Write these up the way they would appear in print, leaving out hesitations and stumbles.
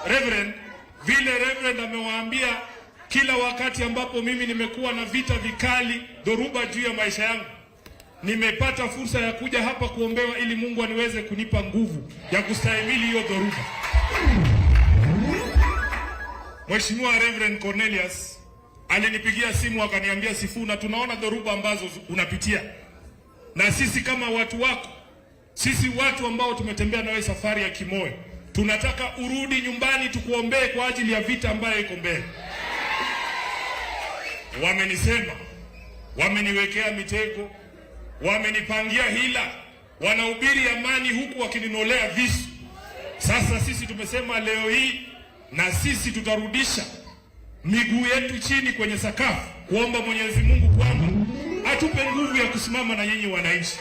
Reverend, vile Reverend amewaambia, kila wakati ambapo mimi nimekuwa na vita vikali, dhoruba juu ya maisha yangu, nimepata fursa ya kuja hapa kuombewa ili Mungu aniweze kunipa nguvu ya kustahimili hiyo dhoruba. Mheshimiwa Reverend Cornelius alinipigia simu akaniambia, Sifuna, tunaona dhoruba ambazo unapitia, na sisi kama watu wako, sisi watu ambao tumetembea nawe safari ya kimoyo, tunataka urudi nyumbani tukuombee kwa ajili ya vita ambayo iko mbele. Wamenisema, wameniwekea mitego, wamenipangia hila, wanahubiri amani huku wakininolea visu. Sasa sisi tumesema leo hii na sisi tutarudisha miguu yetu chini kwenye sakafu kuomba Mwenyezi Mungu kwamba atupe nguvu ya kusimama na nyinyi wananchi.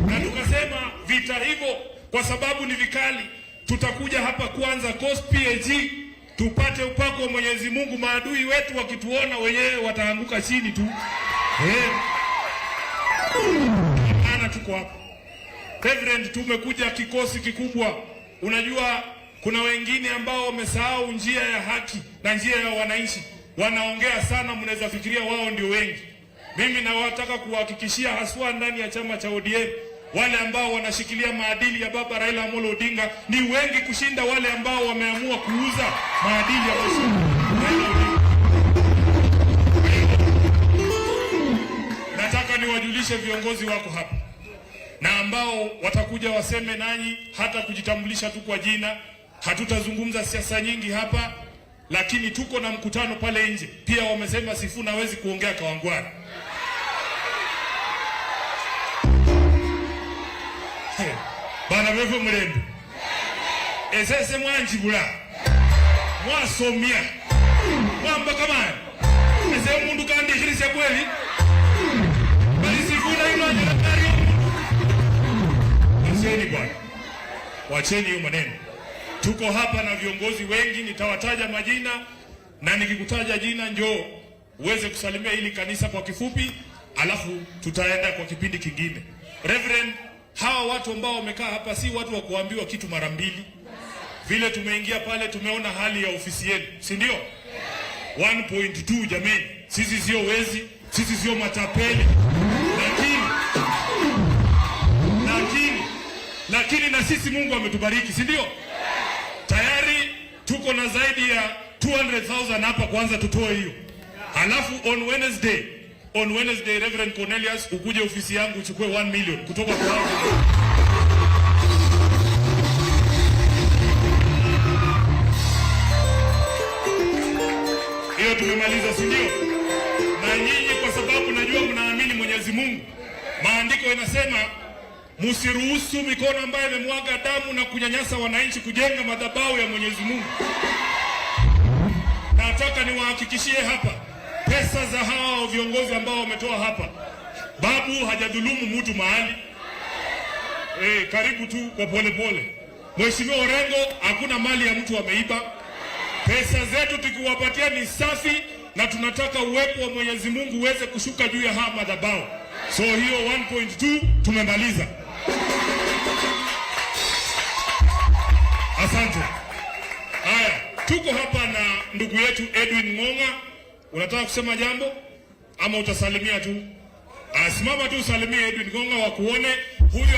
Na tukasema vita hivyo kwa sababu ni vikali, tutakuja hapa kwanza Coast PAG tupate upako wa Mwenyezi Mungu. Maadui wetu wakituona wenyewe wataanguka chini tu. Ana tuko hapa. Reverend, tumekuja kikosi kikubwa. Unajua kuna wengine ambao wamesahau njia ya haki na njia ya wananchi. Wanaongea sana, mnaweza fikiria wao ndio wengi. Mimi nawataka kuhakikishia haswa ndani ya chama cha ODM, wale ambao wanashikilia maadili ya Baba Raila Amolo Odinga ni wengi kushinda wale ambao wameamua kuuza maadili ya Raila Odinga. Nataka niwajulishe viongozi wako hapa na ambao watakuja waseme nanyi, hata kujitambulisha tu kwa jina. Hatutazungumza siasa nyingi hapa, lakini tuko na mkutano pale nje. Pia wamesema Sifuna hawezi kuongea Kawangwara. Bana wewe mrembo. Esese mwanjibula. Mwasomia. Mwamba kamani. Ese mundu kandi khirisa kweli. Bali Sifuna ino anatari. Wacheni bwana. Wacheni hiyo maneno. Tuko hapa na viongozi wengi, nitawataja majina, na nikikutaja jina njoo uweze kusalimia hili kanisa kwa kifupi, alafu tutaenda kwa kipindi kingine. Reverend, hawa watu ambao wamekaa hapa si watu wa kuambiwa kitu mara mbili. Vile tumeingia pale tumeona hali ya ofisi yenu, si ndio? 1.2 jameni, sisi sio wezi, sisi sio matapeli. Lakini na sisi Mungu ametubariki, si ndio? Tayari tuko na zaidi ya 200,000 hapa, kwanza tutoe hiyo. Alafu on Wednesday Reverend Cornelius ukuje ofisi yangu uchukue 1 million kutoka kwa hao. Hiyo tumemaliza, si ndio? Na nyinyi kwa sababu najua mnaamini Mwenyezi Mungu, maandiko yanasema msiruhusu mikono ambayo imemwaga damu na kunyanyasa wananchi kujenga madhabahu ya Mwenyezi Mungu. Nataka niwahakikishie hapa, pesa za hao viongozi ambao wametoa hapa, babu hajadhulumu mtu mahali. Karibu tu kwa pole pole. Mheshimiwa Orengo, hakuna mali ya mtu ameiba. Pesa zetu tukiwapatia ni safi, na tunataka uwepo wa Mwenyezi Mungu uweze kushuka juu ya haya madhabahu. So hiyo 1.2 tumemaliza. Asante. Haya, tuko hapa na ndugu yetu Edwin Monga. Unataka kusema jambo ama utasalimia tu? Simama tu usalimie Edwin Monga wakuone. Huyu